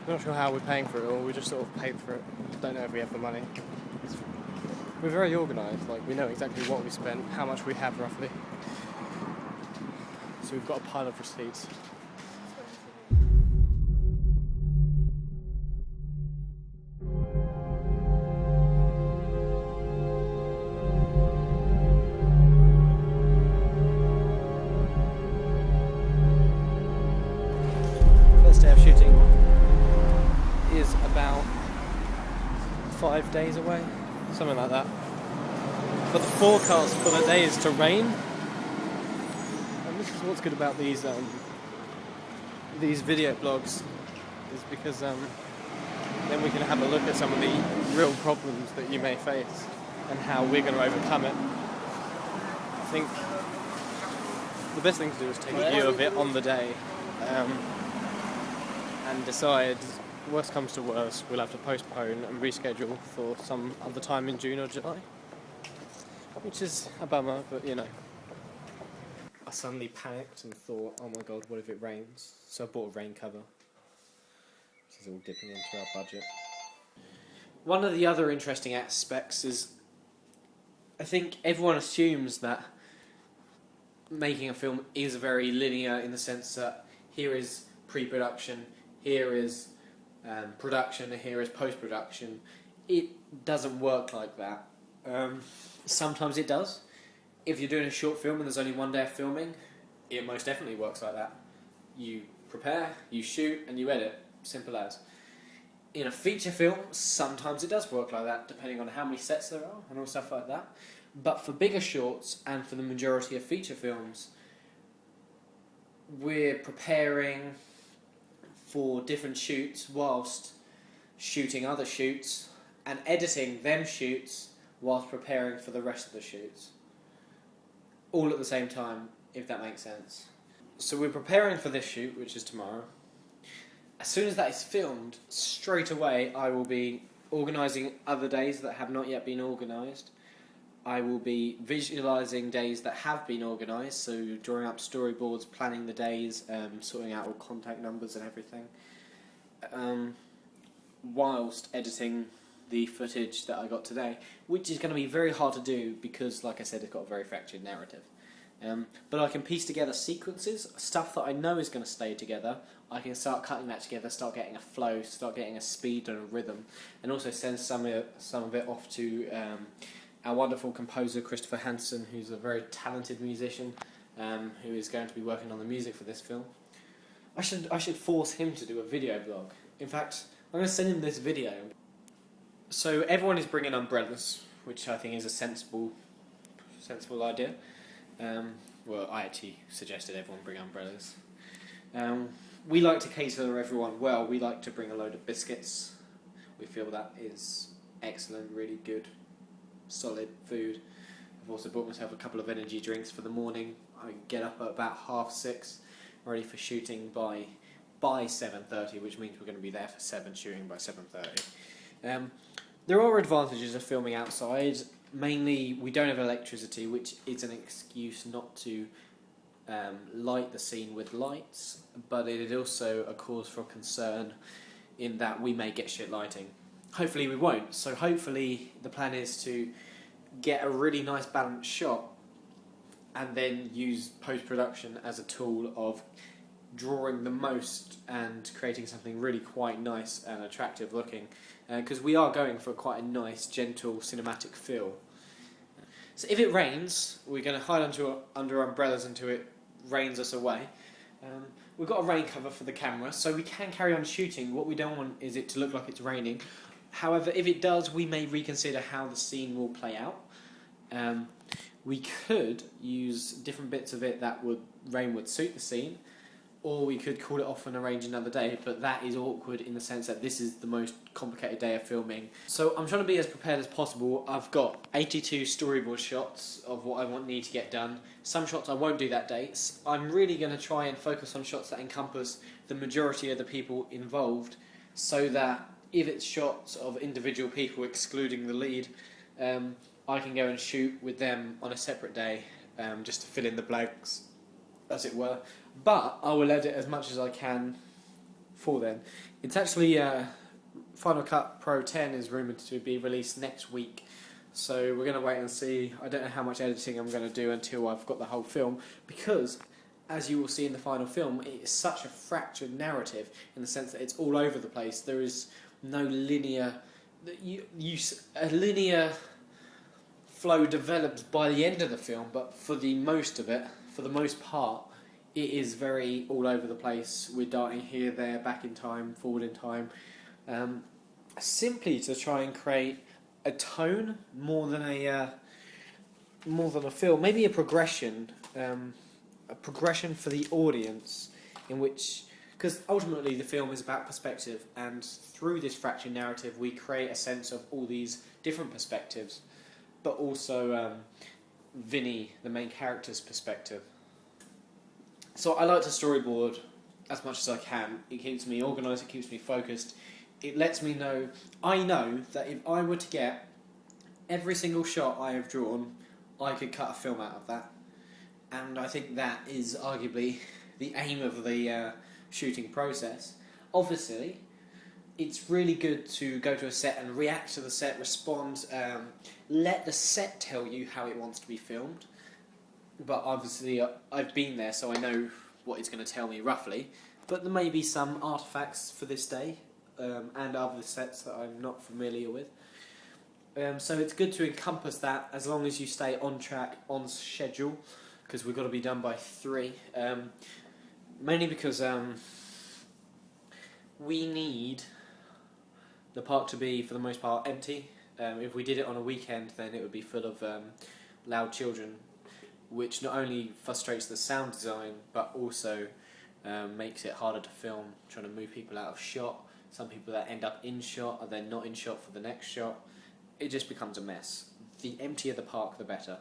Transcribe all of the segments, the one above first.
We're not sure how we're paying for it all, we just sort of paid for it. Don't know if we have the money. We're very organised, like we know exactly what we spent, how much we have roughly. So we've got a pile of receipts. First day of shooting is about 5 days away, something like that. But the forecast for the day is to rain. And this is what's good about these video blogs, is because then we can have a look at some of the real problems that you may face and how we're going to overcome it. I think the best thing to do is take a view of it on the day and decide, worst comes to worst, we'll have to postpone and reschedule for some other time in June or July. Which is a bummer, but you know. I suddenly panicked and thought, oh my god, what if it rains? So I bought a rain cover. This is all dipping into our budget. One of the other interesting aspects is, I think everyone assumes that making a film is very linear in the sense that here is pre-production, here is production, and here is post-production. It doesn't work like that. Sometimes it does. If you're doing a short film and there's only one day of filming, it most definitely works like that. You prepare, you shoot, and you edit. Simple as. In a feature film, sometimes it does work like that, depending on how many sets there are and all stuff like that. But for bigger shorts and for the majority of feature films, we're preparing for different shoots whilst shooting other shoots and editing them shoots whilst preparing for the rest of the shoots. All at the same time, if that makes sense. So we're preparing for this shoot, which is tomorrow. As soon as that is filmed, straight away I will be organising other days that have not yet been organised. I will be visualising days that have been organised, so drawing up storyboards, planning the days, sorting out all contact numbers and everything, whilst editing the footage that I got today, which is going to be very hard to do because, like I said, it's got a very fractured narrative. But I can piece together sequences, stuff that I know is going to stay together. I can start cutting that together, start getting a flow, start getting a speed and a rhythm, and also send some of it off to our wonderful composer Christopher Hansen, who's a very talented musician, who is going to be working on the music for this film. I should force him to do a video blog. In fact, I'm going to send him this video. So everyone is bringing umbrellas, which I think is a sensible idea. Well, I actually suggested everyone bring umbrellas. We like to cater everyone well. We like to bring a load of biscuits. We feel that is excellent, really good, solid food. I've also bought myself a couple of energy drinks for the morning. I get up at about 6:30, ready for shooting by 7:30, which means we're going to be there for 7, shooting by 7:30. There are advantages of filming outside. Mainly, we don't have electricity, which is an excuse not to light the scene with lights, but it is also a cause for concern in that we may get shit lighting. Hopefully we won't. So hopefully the plan is to get a really nice balanced shot and then use post-production as a tool of drawing the most and creating something really quite nice and attractive looking, because we are going for quite a nice, gentle, cinematic feel. So if it rains, we're going to hide under umbrellas until it rains us away. We've got a rain cover for the camera, so we can carry on shooting. What we don't want is it to look like it's raining. However, if it does, we may reconsider how the scene will play out. We could use different bits of it that rain would suit the scene, or we could call it off and arrange another day, but that is awkward in the sense that this is the most complicated day of filming. So I'm trying to be as prepared as possible. I've got 82 storyboard shots of what I need to get done. Some shots I won't do that day. I'm really going to try and focus on shots that encompass the majority of the people involved, so that if it's shots of individual people excluding the lead, I can go and shoot with them on a separate day, just to fill in the blanks, as it were. But I will edit as much as I can for then. It's actually Final Cut Pro 10 is rumoured to be released next week, so we're going to wait and see. I don't know how much editing I'm going to do until I've got the whole film, because as you will see in the final film, it is such a fractured narrative in the sense that it's all over the place. There is no linear... a linear flow develops by the end of the film, but for the most part, it is very all over the place. We're darting here, there, back in time, forward in time, simply to try and create a tone more than a film, maybe a progression for the audience, in which, because ultimately the film is about perspective, and through this fractured narrative we create a sense of all these different perspectives, but also Vinny, the main character's perspective. So I like to storyboard as much as I can. It keeps me organised, it keeps me focused. It lets me know, I know that if I were to get every single shot I have drawn, I could cut a film out of that. And I think that is arguably the aim of the shooting process. Obviously, it's really good to go to a set and react to the set, respond, let the set tell you how it wants to be filmed. But obviously I've been there, so I know what it's going to tell me roughly. But there may be some artefacts for this day, and other sets that I'm not familiar with. So it's good to encompass that, as long as you stay on track, on schedule, because we've got to be done by 3. Mainly because we need the park to be, for the most part, empty. If we did it on a weekend, then it would be full of loud children, which not only frustrates the sound design, but also makes it harder to film, trying to move people out of shot. Some people that end up in shot are then not in shot for the next shot. It just becomes a mess. The emptier the park, the better.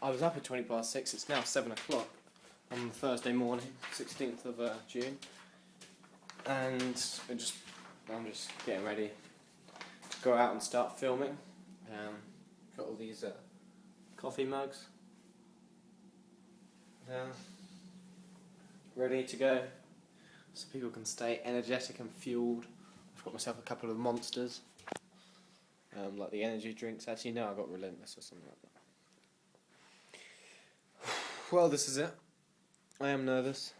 I was up at 6:20. It's now 7 o'clock on Thursday morning, 16th of June, and I'm just getting ready to go out and start filming. Got all these coffee mugs ready to go, so people can stay energetic and fueled. I've got myself a couple of monsters, like the energy drinks. Actually, no, I got Relentless or something like that. Well, this is it. I am nervous.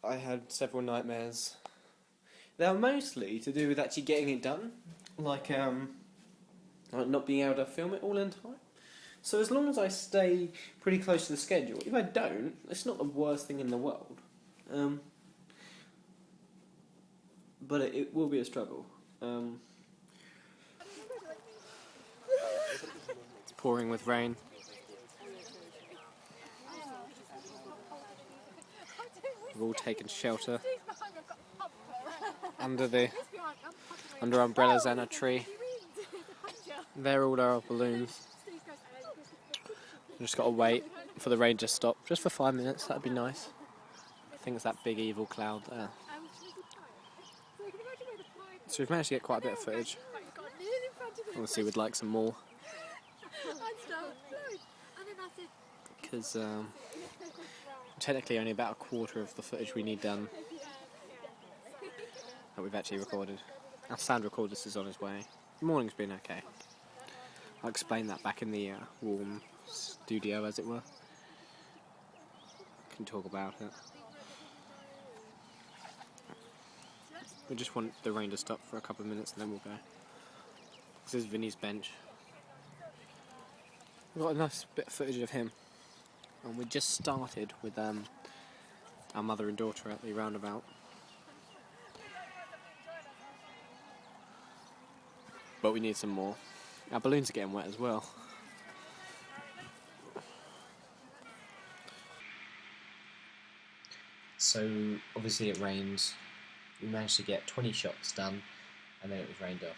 I had several nightmares. They are mostly to do with actually getting it done, like not being able to film it all in time. So as long as I stay pretty close to the schedule, if I don't, it's not the worst thing in the world. But it will be a struggle. It's pouring with rain. We've all taken shelter under umbrellas and a tree. There all our balloons. We've just got to wait for the rain to stop, just for 5 minutes. That'd be nice. I think it's that big evil cloud there. So we've managed to get quite a bit of footage. Obviously we'd like some more, because technically only about a quarter of the footage we need done that we've actually recorded. Our sound recorder is on its way. The morning's been okay. I'll explain that back in the warm studio, as it were. Can talk about it. We just want the rain to stop for a couple of minutes and then we'll go. This is Vinny's bench. We've got a nice bit of footage of him. And we just started with our mother and daughter at the roundabout. But we need some more. Our balloons are getting wet as well. So obviously it rained. We managed to get 20 shots done, and then it was rained off,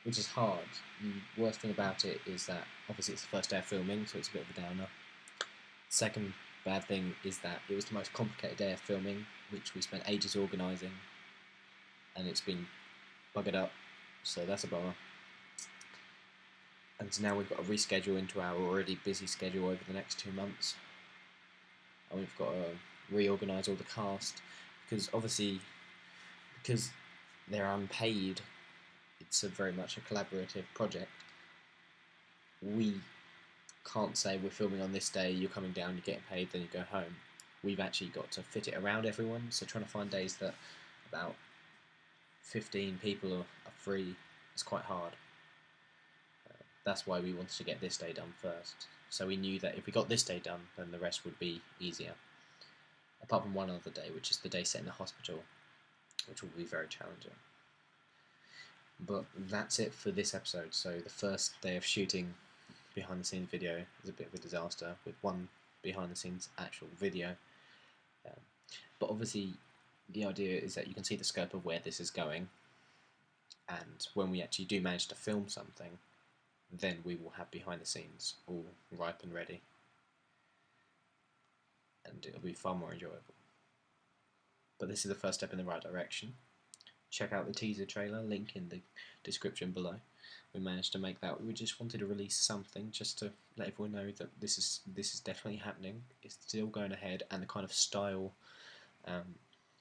which is hard. The worst thing about it is that obviously it's the first day of filming, so it's a bit of a downer. Second bad thing is that it was the most complicated day of filming, which we spent ages organising, and it's been buggered up, so that's a bummer. And so now we've got to reschedule into our already busy schedule over the next 2 months, and we've got to reorganise all the cast, because obviously, because they're unpaid, it's very much a collaborative project. We can't say we're filming on this day, you're coming down, you're getting paid, then you go home. We've actually got to fit it around everyone, so trying to find days that about 15 people are free is quite hard. That's why we wanted to get this day done first. So we knew that if we got this day done, then the rest would be easier. Apart from one other day, which is the day set in the hospital, which will be very challenging. But that's it for this episode. So the first day of shooting behind the scenes video is a bit of a disaster, with one behind the scenes actual video. But obviously the idea is that you can see the scope of where this is going, and when we actually do manage to film something, then we will have behind the scenes all ripe and ready, and it'll be far more enjoyable. But this is the first step in the right direction. Check out the teaser trailer, link in the description below. We managed to make that. We just wanted to release something just to let everyone know that this is definitely happening. It's still going ahead, and the kind of style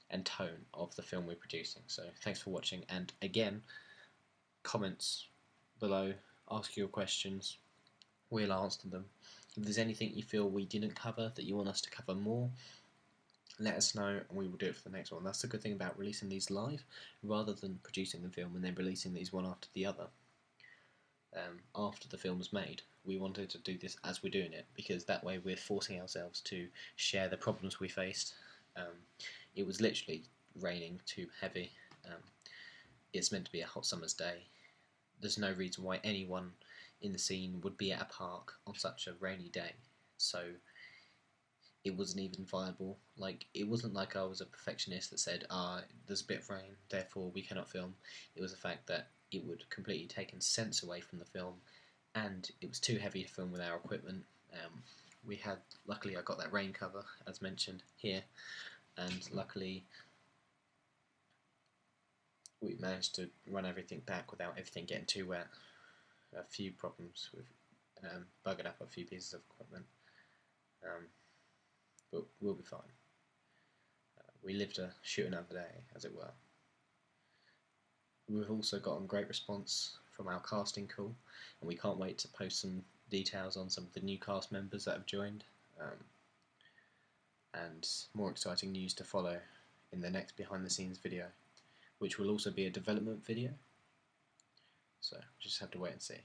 and tone of the film we're producing. So thanks for watching, and again, comments below, ask your questions, we'll answer them. If there's anything you feel we didn't cover that you want us to cover more, let us know and we will do it for the next one. That's the good thing about releasing these live, rather than producing the film and then releasing these one after the other. After the film was made, we wanted to do this as we're doing it, because that way we're forcing ourselves to share the problems we faced. It was literally raining too heavy. It's meant to be a hot summer's day. There's no reason why anyone in the scene would be at a park on such a rainy day, so it wasn't even viable. Like, it wasn't like I was a perfectionist that said, there's a bit of rain, therefore we cannot film. It was the fact that it would completely taken sense away from the film, and it was too heavy to film with our equipment. Luckily I got that rain cover, as mentioned here, and luckily we managed to run everything back without everything getting too wet. A few problems with bugging up a few pieces of equipment, but we'll be fine. We live to shoot another day, as it were. We've also gotten great response from our casting call, and we can't wait to post some details on some of the new cast members that have joined, and more exciting news to follow in the next behind the scenes video, which will also be a development video, so just have to wait and see.